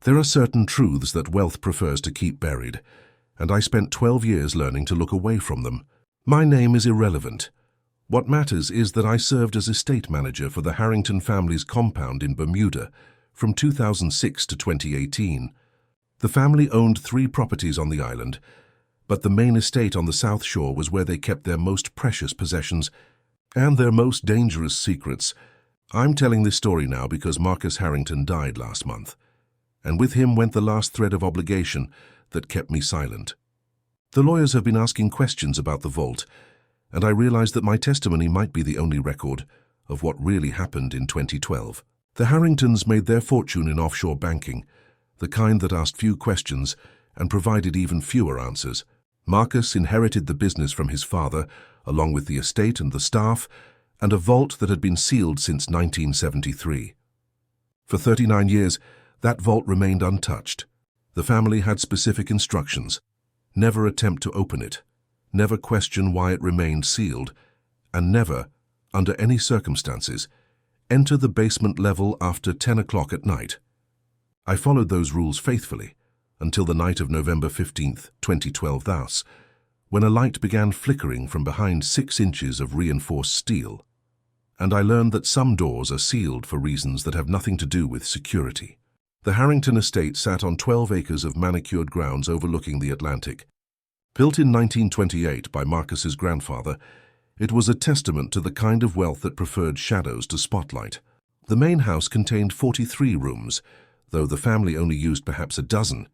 There are certain truths that wealth prefers to keep buried, and I spent 12 years learning to look away from them. My name is irrelevant. What matters is that I served as estate manager for the Harrington family's compound in Bermuda from 2006 to 2018. The family owned 3 properties on the island, but the main estate on the South Shore was where they kept their most precious possessions and their most dangerous secrets. I'm telling this story now because Marcus Harrington died last month, and with him went the last thread of obligation that kept me silent. The lawyers have been asking questions about the vault, and I realized that my testimony might be the only record of what really happened in 2012. The Harringtons made their fortune in offshore banking, the kind that asked few questions and provided even fewer answers. Marcus inherited the business from his father, along with the estate and the staff, and a vault that had been sealed since 1973. For 39 years, that vault remained untouched. The family had specific instructions: never attempt to open it, never question why it remained sealed, and never, under any circumstances, enter the basement level after 10 o'clock at night. I followed those rules faithfully until the night of November 15th, 2012 thus, when a light began flickering from behind 6 inches of reinforced steel. And I learned that some doors are sealed for reasons that have nothing to do with security. The Harrington estate sat on 12 acres of manicured grounds overlooking the Atlantic. Built in 1928 by Marcus's grandfather, it was a testament to the kind of wealth that preferred shadows to spotlight. The main house contained 43 rooms, though the family only used perhaps a dozen.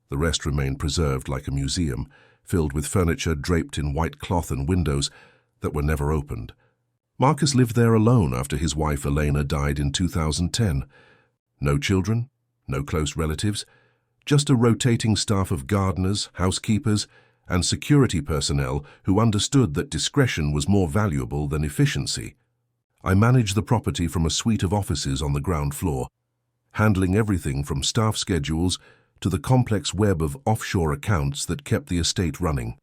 The rest remained preserved like a museum, filled with furniture draped in white cloth and windows that were never opened. Marcus lived there alone after his wife Elena died in 2010. No children, no close relatives, just a rotating staff of gardeners, housekeepers, and security personnel who understood that discretion was more valuable than efficiency. I managed the property from a suite of offices on the ground floor, handling everything from staff schedules to the complex web of offshore accounts that kept the estate running.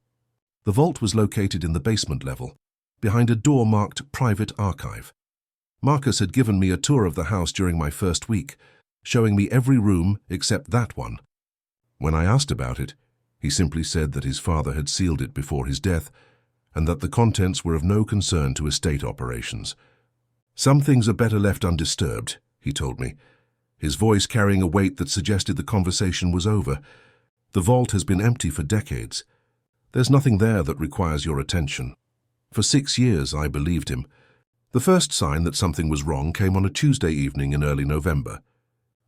The vault was located in the basement level, behind a door marked Private Archive. Marcus had given me a tour of the house during my first week, showing me every room except that one. When I asked about it, he simply said that his father had sealed it before his death and that the contents were of no concern to estate operations. "Some things are better left undisturbed," he told me, his voice carrying a weight that suggested the conversation was over. "The vault has been empty for decades. There's nothing there that requires your attention." For 6 years, I believed him. The first sign that something was wrong came on a Tuesday evening in early November.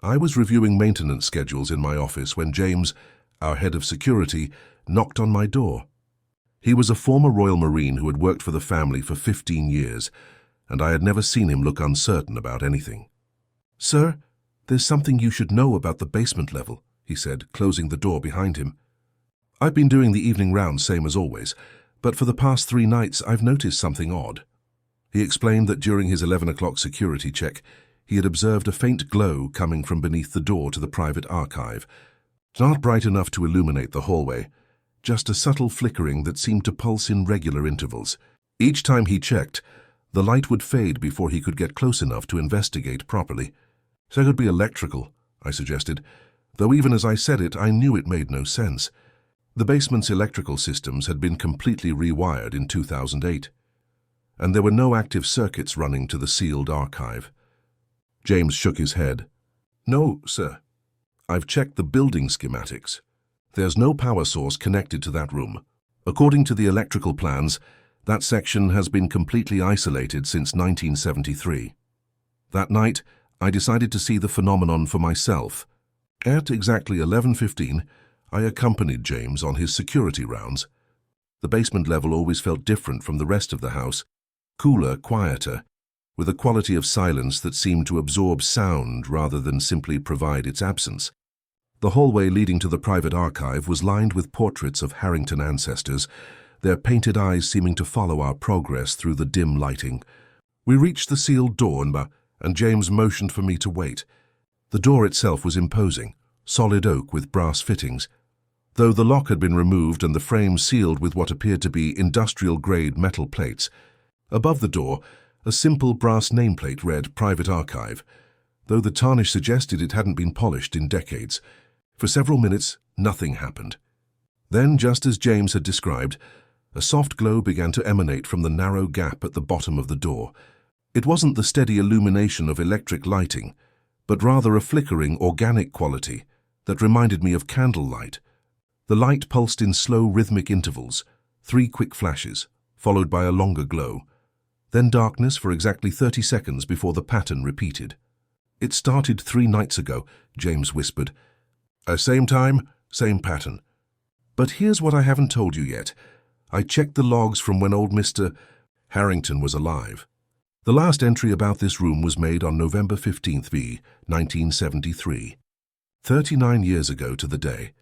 I was reviewing maintenance schedules in my office when James, our head of security, knocked on my door. He was a former Royal Marine who had worked for the family for 15 years, and I had never seen him look uncertain about anything. "Sir, there's something you should know about the basement level," he said, closing the door behind him. "I've been doing the evening round same as always, but for the past 3 nights I've noticed something odd." He explained that during his 11 o'clock security check, he had observed a faint glow coming from beneath the door to the private archive. Not bright enough to illuminate the hallway, just a subtle flickering that seemed to pulse in regular intervals. Each time he checked, the light would fade before he could get close enough to investigate properly. "So it could be electrical," I suggested, though even as I said it, I knew it made no sense. The basement's electrical systems had been completely rewired in 2008, and there were no active circuits running to the sealed archive. James shook his head. "No, sir. I've checked the building schematics. There's no power source connected to that room. According to the electrical plans, that section has been completely isolated since 1973. That night, I decided to see the phenomenon for myself. At exactly 11:15, I accompanied James on his security rounds. The basement level always felt different from the rest of the house, cooler, quieter, with a quality of silence that seemed to absorb sound rather than simply provide its absence. The hallway leading to the private archive was lined with portraits of Harrington ancestors, their painted eyes seeming to follow our progress through the dim lighting. We reached the sealed door and James motioned for me to wait. The door itself was imposing, solid oak with brass fittings, though the lock had been removed and the frame sealed with what appeared to be industrial-grade metal plates. Above the door, a simple brass nameplate read Private Archive. though the tarnish suggested it hadn't been polished in decades. For several minutes, nothing happened. Then, just as James had described, a soft glow began to emanate from the narrow gap at the bottom of the door. It wasn't the steady illumination of electric lighting, but rather a flickering, organic quality that reminded me of candlelight. The light pulsed in slow, rhythmic intervals, 3 quick flashes, followed by a longer glow. Then darkness for exactly 30 seconds before the pattern repeated. "It started 3 nights ago," James whispered. "Same time, same pattern. But here's what I haven't told you yet. I checked the logs from when old Mr. Harrington was alive. The last entry about this room was made on November 15th, 1973. 39 years ago to the day.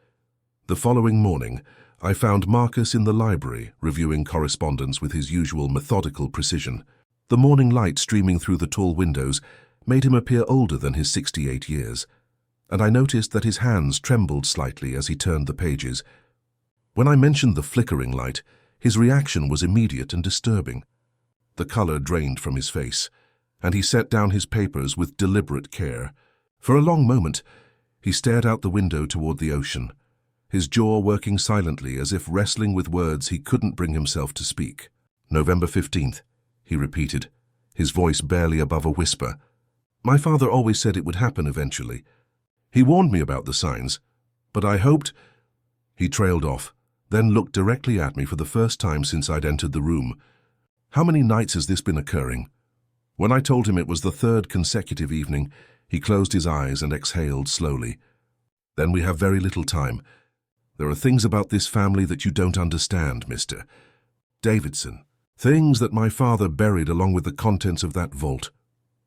The following morning, I found Marcus in the library, reviewing correspondence with his usual methodical precision. The morning light streaming through the tall windows made him appear older than his 68 years, and I noticed that his hands trembled slightly as he turned the pages. When I mentioned the flickering light, his reaction was immediate and disturbing. The color drained from his face, and he set down his papers with deliberate care. For a long moment, he stared out the window toward the ocean, his jaw working silently as if wrestling with words he couldn't bring himself to speak. "November 15th, he repeated, his voice barely above a whisper. "My father always said it would happen eventually. He warned me about the signs, but I hoped—" He trailed off, then looked directly at me for the first time since I'd entered the room. "How many nights has this been occurring?" When I told him it was the 3rd consecutive evening, he closed his eyes and exhaled slowly. "Then we have very little time. There are things about this family that you don't understand, Mr. Davidson. Things that my father buried along with the contents of that vault."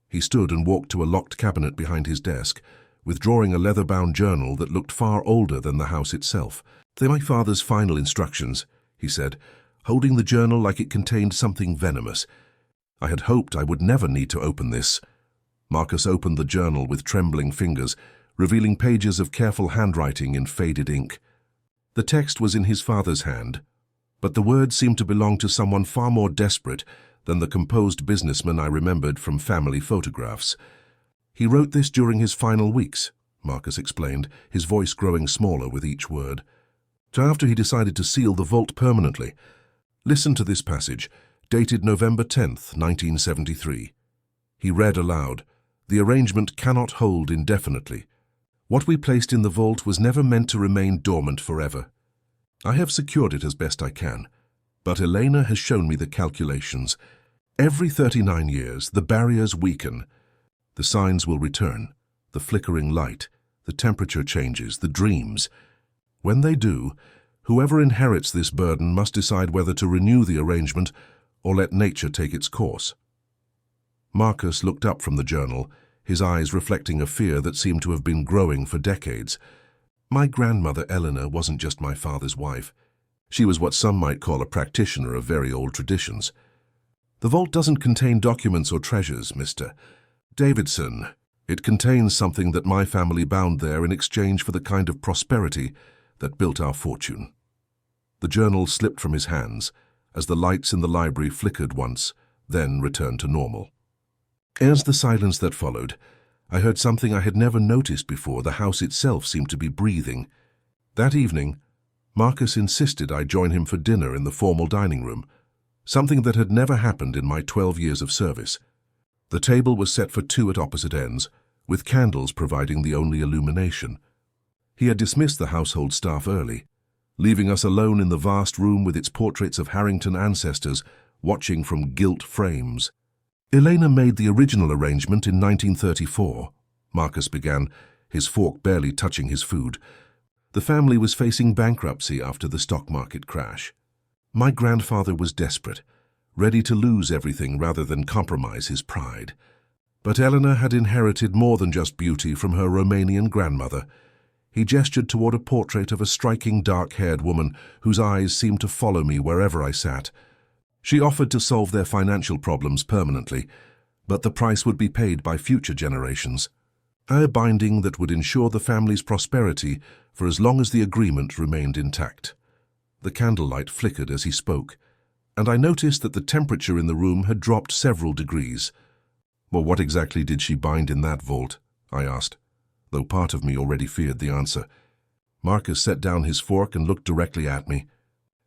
He stood and walked to a locked cabinet behind his desk, withdrawing a leather-bound journal that looked far older than the house itself. "They're my father's final instructions," he said, holding the journal like it contained something venomous. I had hoped I would never need to open this. Marcus opened the journal with trembling fingers, revealing pages of careful handwriting in faded ink. The text was in his father's hand, but the words seemed to belong to someone far more desperate than the composed businessman I remembered from family photographs. "He wrote this during his final weeks," Marcus explained, his voice growing smaller with each word. "After he decided to seal the vault permanently. Listen to this passage, dated November 10th, 1973. He read aloud, 'The arrangement cannot hold indefinitely. What we placed in the vault was never meant to remain dormant forever. I have secured it as best I can, but Elena has shown me the calculations. Every 39 years, the barriers weaken. The signs will return, the flickering light, the temperature changes, the dreams. When they do, whoever inherits this burden must decide whether to renew the arrangement or let nature take its course.'" Marcus looked up from the journal, his eyes reflecting a fear that seemed to have been growing for decades. "My grandmother Eleanor wasn't just my father's wife. She was what some might call a practitioner of very old traditions. The vault doesn't contain documents or treasures, Mr. Davidson. It contains something that my family bound there in exchange for the kind of prosperity that built our fortune." The journal slipped from his hands as the lights in the library flickered once, then returned to normal. As the silence that followed, I heard something I had never noticed before. The house itself seemed to be breathing. That evening, Marcus insisted I join him for dinner in the formal dining room, something that had never happened in my 12 years of service. The table was set for 2 at opposite ends, with candles providing the only illumination. He had dismissed the household staff early, leaving us alone in the vast room with its portraits of Harrington ancestors watching from gilt frames. "Elena made the original arrangement in 1934, Marcus began, his fork barely touching his food. The family was facing bankruptcy after the stock market crash. My grandfather was desperate, ready to lose everything rather than compromise his pride. But Eleanor had inherited more than just beauty from her Romanian grandmother. He gestured toward a portrait of a striking dark-haired woman whose eyes seemed to follow me wherever I sat. She offered to solve their financial problems permanently, but the price would be paid by future generations. A binding that would ensure the family's prosperity for as long as the agreement remained intact." The candlelight flickered as he spoke, and I noticed that the temperature in the room had dropped several degrees. "Well, what exactly did she bind in that vault?" I asked, though part of me already feared the answer. Marcus set down his fork and looked directly at me.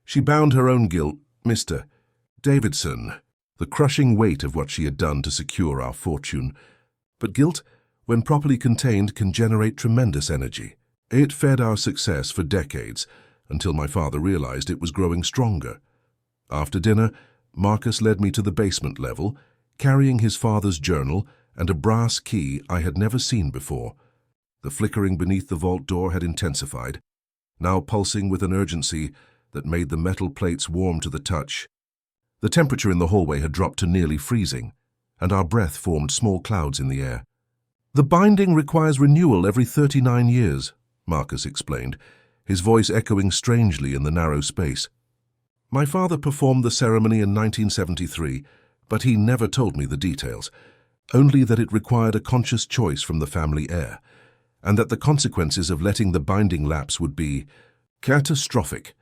She bound her own guilt, Mr. Davidson, the crushing weight of what she had done to secure our fortune. But guilt, when properly contained, can generate tremendous energy. It fed our success for decades, until my father realized it was growing stronger. After dinner, Marcus led me to the basement level, carrying his father's journal and a brass key I had never seen before. The flickering beneath the vault door had intensified, now pulsing with an urgency that made the metal plates warm to the touch. The temperature in the hallway had dropped to nearly freezing, and our breath formed small clouds in the air. "The binding requires renewal every 39 years, Marcus explained, his voice echoing strangely in the narrow space. My father performed the ceremony in 1973, but he never told me the details, only that it required a conscious choice from the family heir, and that the consequences of letting the binding lapse would be catastrophic.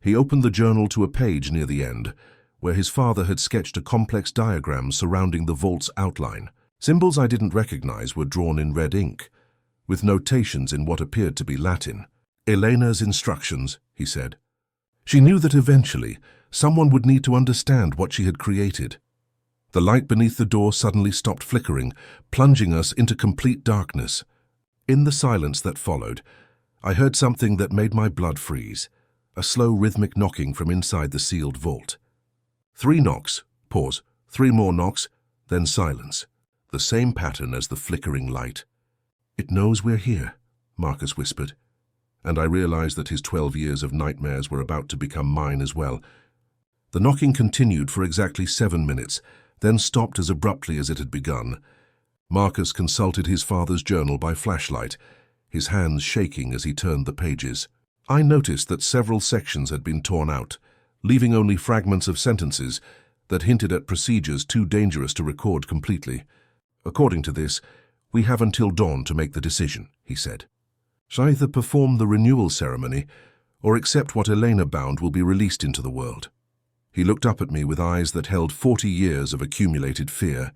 He opened the journal to a page near the end, where his father had sketched a complex diagram surrounding the vault's outline. Symbols I didn't recognize were drawn in red ink, with notations in what appeared to be Latin. Elena's instructions, he said. She knew that eventually someone would need to understand what she had created. The light beneath the door suddenly stopped flickering, plunging us into complete darkness. In the silence that followed, I heard something that made my blood freeze, a slow rhythmic knocking from inside the sealed vault. 3 knocks, pause, 3 more knocks, then silence. The same pattern as the flickering light. It knows we're here, Marcus whispered, and I realized that his 12 years of nightmares were about to become mine as well. The knocking continued for exactly 7 minutes, then stopped as abruptly as it had begun. Marcus consulted his father's journal by flashlight, his hands shaking as he turned the pages. I noticed that several sections had been torn out, leaving only fragments of sentences that hinted at procedures too dangerous to record completely. According to this, we have until dawn to make the decision, he said. Shall either perform the renewal ceremony or accept what Elena bound will be released into the world. He looked up at me with eyes that held 40 years of accumulated fear.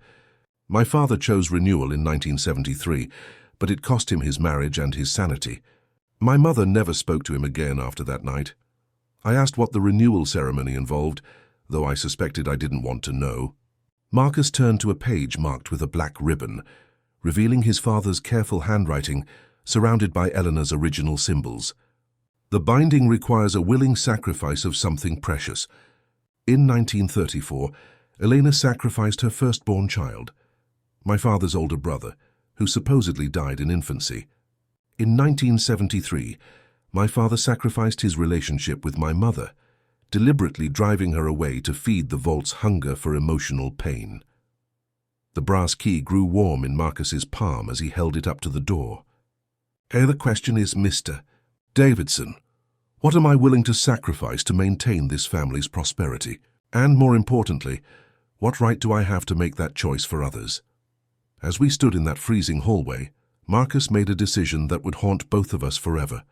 My father chose renewal in 1973, but it cost him his marriage and his sanity. My mother never spoke to him again after that night. I asked what the renewal ceremony involved, though I suspected I didn't want to know. Marcus turned to a page marked with a black ribbon, revealing his father's careful handwriting, surrounded by Eleanor's original symbols. The binding requires a willing sacrifice of something precious. In 1934, Elena sacrificed her firstborn child, my father's older brother, who supposedly died in infancy. In 1973, my father sacrificed his relationship with my mother, deliberately driving her away to feed the vault's hunger for emotional pain. The brass key grew warm in Marcus's palm as he held it up to the door. Here the question is, Mr. Davidson, what am I willing to sacrifice to maintain this family's prosperity? And more importantly, what right do I have to make that choice for others? As we stood in that freezing hallway, Marcus made a decision that would haunt both of us forever.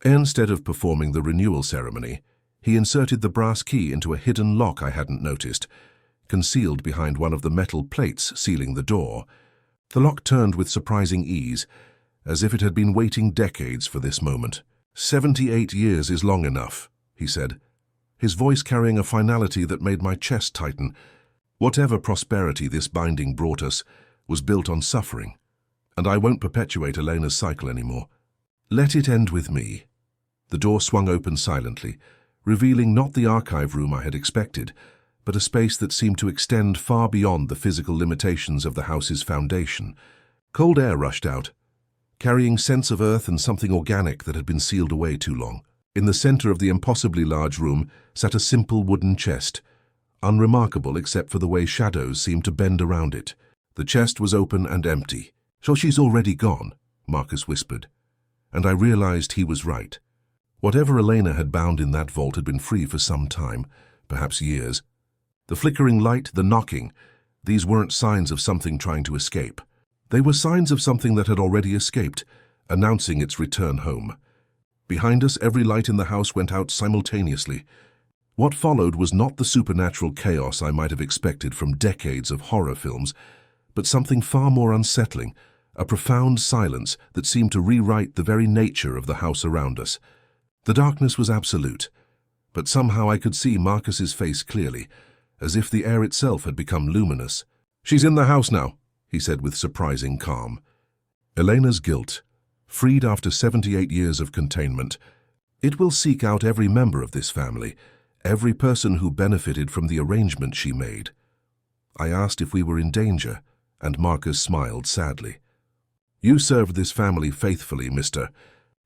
Instead of performing the renewal ceremony, he inserted the brass key into a hidden lock I hadn't noticed, concealed behind one of the metal plates sealing the door. The lock turned with surprising ease, as if it had been waiting decades for this moment. 78 years is long enough, he said, his voice carrying a finality that made my chest tighten. Whatever prosperity this binding brought us was built on suffering, and I won't perpetuate Elena's cycle anymore. Let it end with me. The door swung open silently, revealing not the archive room I had expected, but a space that seemed to extend far beyond the physical limitations of the house's foundation. Cold air rushed out, carrying scents of earth and something organic that had been sealed away too long. In the center of the impossibly large room sat a simple wooden chest, unremarkable except for the way shadows seemed to bend around it. The chest was open and empty. So she's already gone, Marcus whispered, and I realized he was right. Whatever Elena had bound in that vault had been free for some time, perhaps years. The flickering light, the knocking, these weren't signs of something trying to escape. They were signs of something that had already escaped, announcing its return home. Behind us, every light in the house went out simultaneously. What followed was not the supernatural chaos I might have expected from decades of horror films, but something far more unsettling, a profound silence that seemed to rewrite the very nature of the house around us. The darkness was absolute, but somehow I could see Marcus's face clearly, as if the air itself had become luminous. "She's in the house now," he said with surprising calm. Elena's guilt, freed after 78 years of containment, it will seek out every member of this family, every person who benefited from the arrangement she made. I asked if we were in danger, and Marcus smiled sadly. "You served this family faithfully, Mr.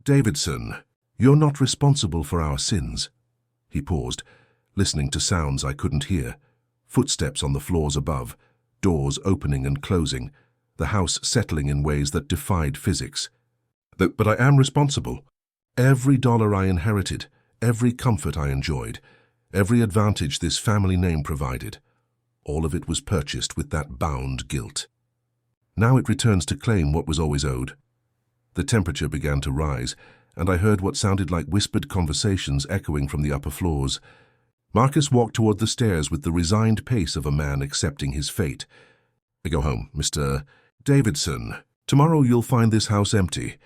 Davidson. You're not responsible for our sins." He paused, listening to sounds I couldn't hear, footsteps on the floors above, doors opening and closing, the house settling in ways that defied physics. But I am responsible. Every dollar I inherited, every comfort I enjoyed, every advantage this family name provided, all of it was purchased with that bound guilt. Now it returns to claim what was always owed." The temperature began to rise, and I heard what sounded like whispered conversations echoing from the upper floors. Marcus walked toward the stairs with the resigned pace of a man accepting his fate. "Go home, Mr. Davidson. Tomorrow you'll find this house empty,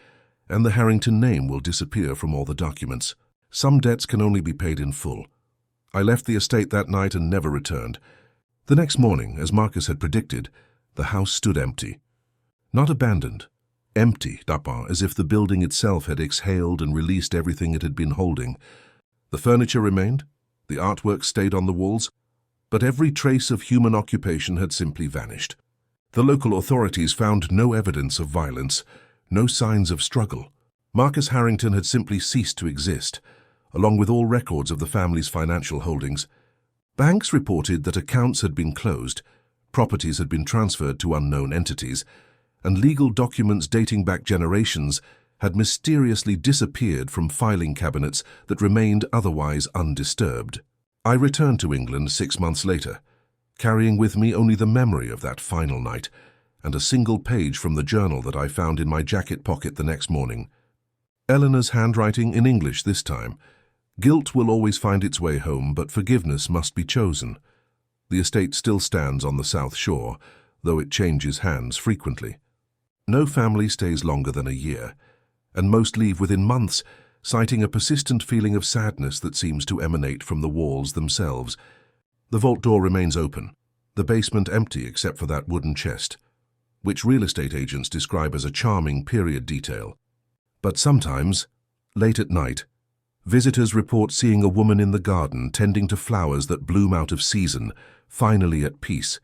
and the Harrington name will disappear from all the documents. Some debts can only be paid in full." I left the estate that night and never returned. The next morning, as Marcus had predicted, the house stood empty. Not abandoned, empty, as if the building itself had exhaled and released everything it had been holding. The furniture remained, the artwork stayed on the walls, but every trace of human occupation had simply vanished. The local authorities found no evidence of violence, no signs of struggle. Marcus Harrington had simply ceased to exist, along with all records of the family's financial holdings. Banks reported that accounts had been closed, properties had been transferred to unknown entities, and legal documents dating back generations had mysteriously disappeared from filing cabinets that remained otherwise undisturbed. I returned to England 6 months later, carrying with me only the memory of that final night and a single page from the journal that I found in my jacket pocket the next morning. Eleanor's handwriting in English this time. "Guilt will always find its way home, but forgiveness must be chosen." The estate still stands on the South Shore, though it changes hands frequently. No family stays longer than a year, and most leave within months, citing a persistent feeling of sadness that seems to emanate from the walls themselves. The vault door remains open, the basement empty except for that wooden chest, which real estate agents describe as a charming period detail. But sometimes, late at night, visitors report seeing a woman in the garden tending to flowers that bloom out of season, finally at peace.